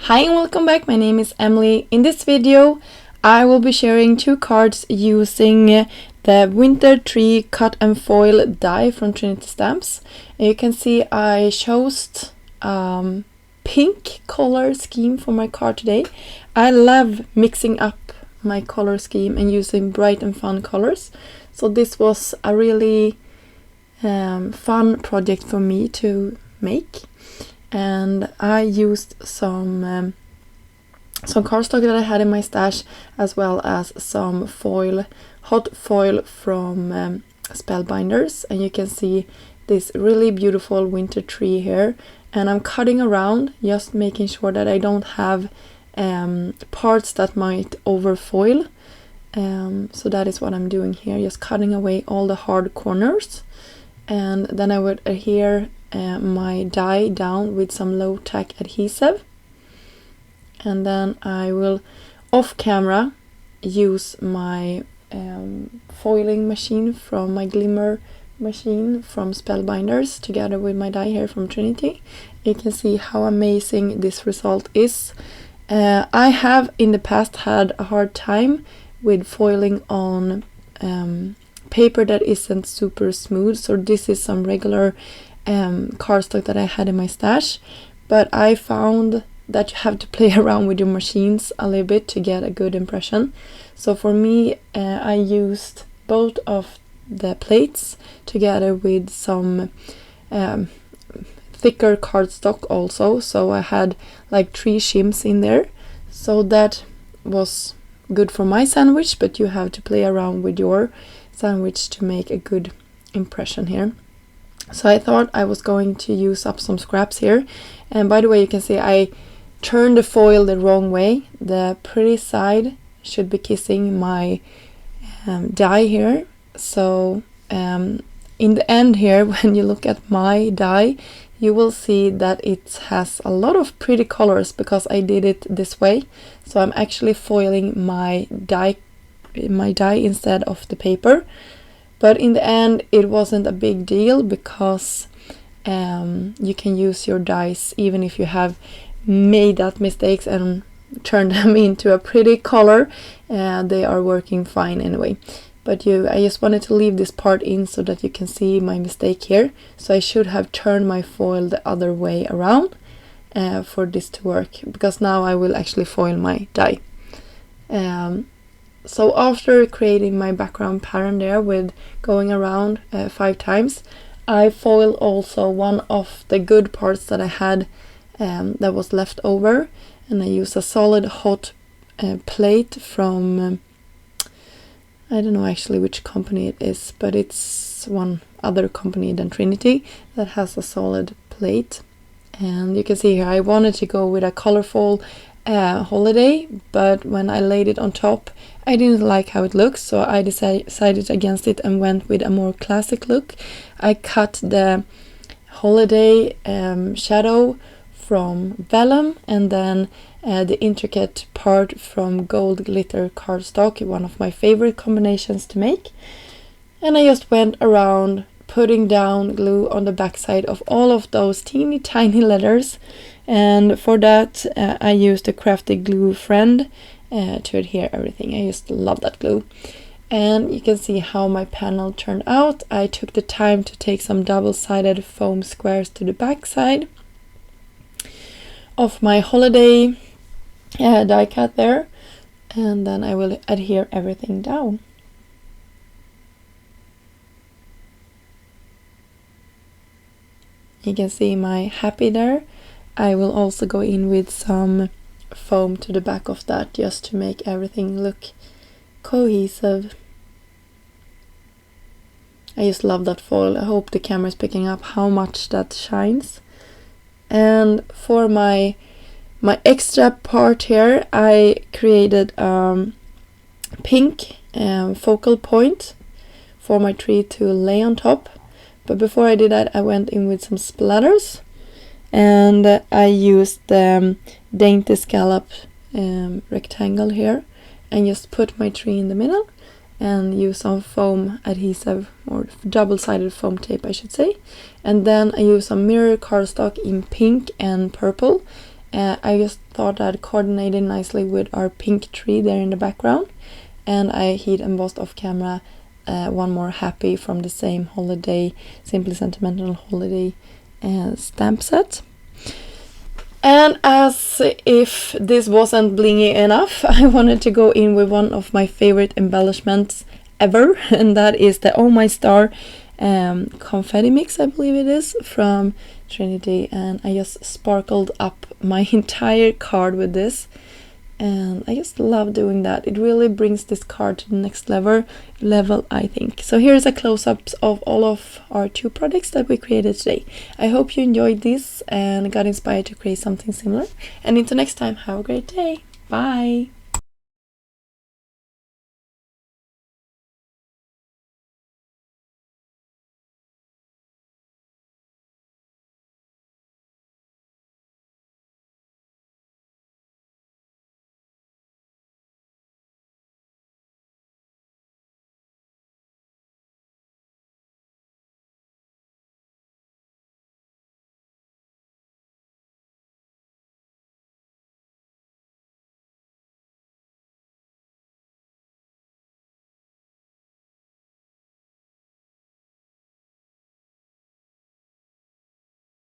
Hi and welcome back, my name is Emelie. In this video I will be sharing two cards using the Winter Tree cut and foil die from Trinity stamps. And you can see I chose pink color scheme for my card today. I love mixing up my color scheme and using bright and fun colors. So this was a really fun project for me to make. And I used some cardstock that I had in my stash, as well as some hot foil from Spellbinders, and you can see this really beautiful winter tree here. And I'm cutting around, just making sure that I don't have parts that might overfoil. So that is what I'm doing here, just cutting away all the hard corners, and then I would adhere my die down with some low tack adhesive, and then I will off camera use my foiling machine from my glimmer machine from Spellbinders together with my die here from Trinity. You can see how amazing this result is. I have in the past had a hard time with foiling on paper that isn't super smooth, so this is some regular cardstock that I had in my stash, but I found that you have to play around with your machines a little bit to get a good impression. So for me, I used both of the plates together with some thicker cardstock also, so I had like 3 shims in there, so that was good for my sandwich, but you have to play around with your sandwich to make a good impression here. So I thought I was going to use up some scraps here, and by the way, you can see I turned the foil the wrong way. The pretty side should be kissing my die here, so in the end here, when you look at my die, you will see that it has a lot of pretty colors because I did it this way. So I'm actually foiling my die instead of the paper. But in the end, it wasn't a big deal because you can use your dies even if you have made that mistakes and turned them into a pretty color. They are working fine anyway. But I just wanted to leave this part in so that you can see my mistake here. So I should have turned my foil the other way around for this to work, because now I will actually foil my die. So after creating my background pattern there with going around 5 times, I foiled also one of the good parts that I had that was left over, and I used a solid hot plate from I don't know actually which company it is, but it's one other company than Trinity that has a solid plate. And you can see here I wanted to go with a colorful holiday, but when I laid it on top I didn't like how it looks, so I decided against it and went with a more classic look. I cut the holiday shadow from vellum, and then the intricate part from gold glitter cardstock, one of my favorite combinations to make. And I just went around putting down glue on the backside of all of those teeny tiny letters, and for that I used a crafty glue friend to adhere everything. I just love that glue. And you can see how my panel turned out. I took the time to take some double-sided foam squares to the backside of my holiday die cut there, and then I will adhere everything down. You can see my happy there. I will also go in with some foam to the back of that just to make everything look cohesive. I just love that foil. I hope the camera is picking up how much that shines. And for my extra part here, I created pink focal point for my tree to lay on top. But before I did that, I went in with some splatters, and I used the dainty scallop rectangle here and just put my tree in the middle and use some foam adhesive, or double-sided foam tape I should say, and then I use some mirror cardstock in pink and purple I just thought that coordinated nicely with our pink tree there in the background. And I heat embossed off camera one more happy from the same holiday, Simply Sentimental holiday stamp set. And as if this wasn't blingy enough, I wanted to go in with one of my favorite embellishments ever, and that is the Oh My Star confetti mix, I believe it is, from Trinity. And I just sparkled up my entire card with this, and I just love doing that. It really brings this card to the next level, I think. So here's a close-up of all of our 2 products that we created today. I hope you enjoyed this and got inspired to create something similar. And until next time, have a great day. Bye!